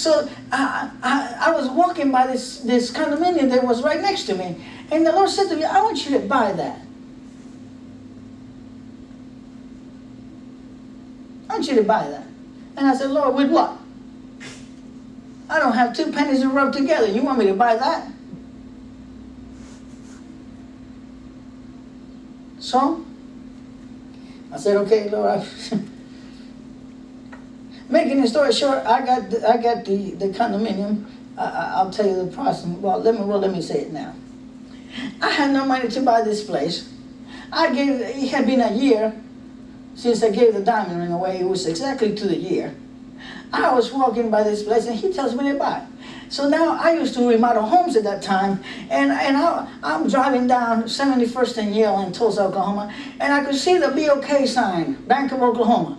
So I was walking by this condominium that was right next to me. And the Lord said to me, I want you to buy that. I want you to buy that. And I said, Lord, with what? I don't have 2 pennies to rub together. You want me to buy that? So I said, okay, Lord. Making the story short, I got the condominium. I'll tell you the process. Let me say it now. I had no money to buy this place. It had been a year since I gave the diamond ring away. It was exactly to the year. I was walking by this place and he tells me to buy. So now I used to remodel homes at that time, and I'm driving down 71st and Yale in Tulsa, Oklahoma, and I could see the BOK sign, Bank of Oklahoma,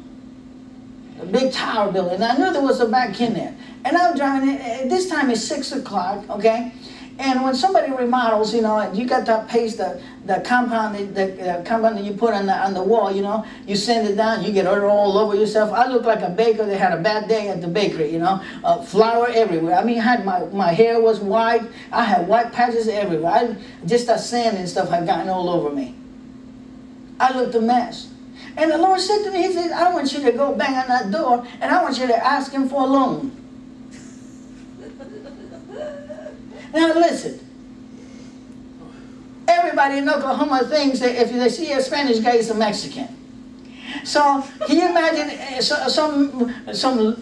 a big tower building. And I knew there was a bank in there. And I'm driving, this time it's 6 o'clock, okay? And when somebody remodels, you know, you got that paste, the compound that you put on the wall, you know, you sand it down, you get it all over yourself. I look like a baker that had a bad day at the bakery, you know, flour everywhere. I mean, I had my hair was white, I had white patches everywhere. Just that sand and stuff had gotten all over me. I looked a mess. And the Lord said to me, he said, I want you to go bang on that door, and I want you to ask him for a loan. Now listen, everybody in Oklahoma thinks that if they see a Spanish guy, he's a Mexican. So can you imagine some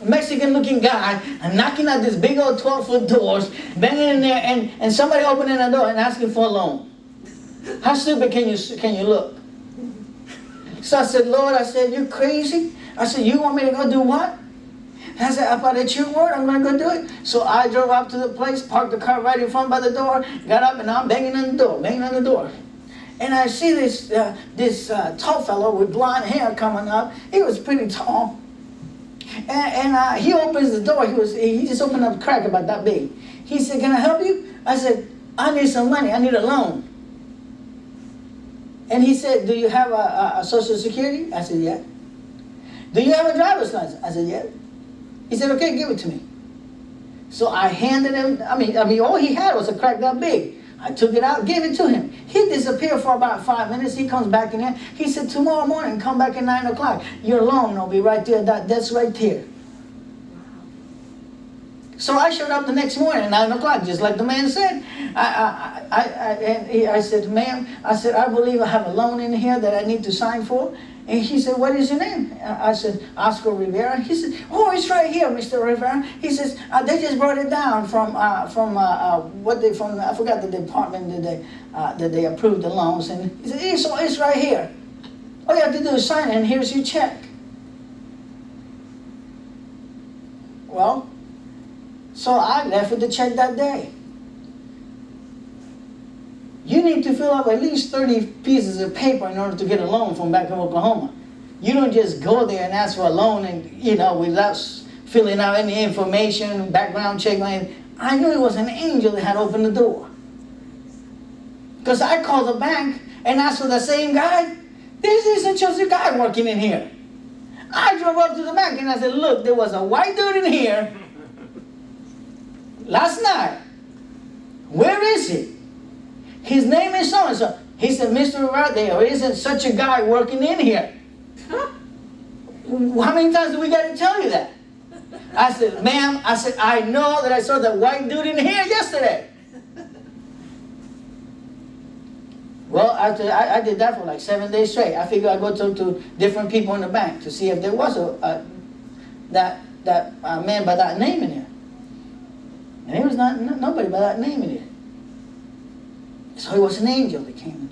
Mexican-looking guy knocking at this big old 12-foot doors, banging in there, and somebody opening the door and asking for a loan? How stupid can you look? So I said, Lord, I said, you crazy? I said, you want me to go do what? I said, if it's your word, I'm going to go do it. So I drove up to the place, parked the car right in front by the door, got up, and I'm banging on the door. And I see this tall fellow with blonde hair coming up. He was pretty tall. And he opens the door. He just opened up a crack about that big. He said, can I help you? I said, I need some money. I need a loan. And he said, do you have a Social Security? I said, yeah. Do you have a driver's license? I said, yeah. He said, okay, give it to me. So I handed him, I mean, all he had was a crack that big. I took it out, gave it to him. He disappeared for about 5 minutes. He comes back in there. He said, tomorrow morning, come back at 9 o'clock. Your loan will be right there. That's right there. So I showed up the next morning at 9 o'clock, just like the man said. I said, ma'am, I said, I believe I have a loan in here that I need to sign for. And he said, what is your name? I said, Oscar Rivera. He said, oh, it's right here, Mr. Rivera. He says, they just brought it down from I forgot the department that they approved the loans. And he said, it's right here. All you have to do is sign it, and here's your check. Well, so I left with the check that day. You need to fill up at least 30 pieces of paper in order to get a loan from back in Oklahoma. You don't just go there and ask for a loan and, you know, without filling out any information, background check. I knew it was an angel that had opened the door. Because I called the bank and asked for the same guy. This isn't just a guy working in here. I drove up to the bank and I said, look, there was a white dude in here last night. Where is he? His name is so-and-so. He said, Mr. Rivera, there isn't such a guy working in here. How many times do we got to tell you that? I said, ma'am, I know that I saw that white dude in here yesterday. Well, I did that for like 7 days straight. I figured I'd go talk to different people in the bank to see if there was that man by that name in here. And there was nobody by that name in here. So it was an angel that came in.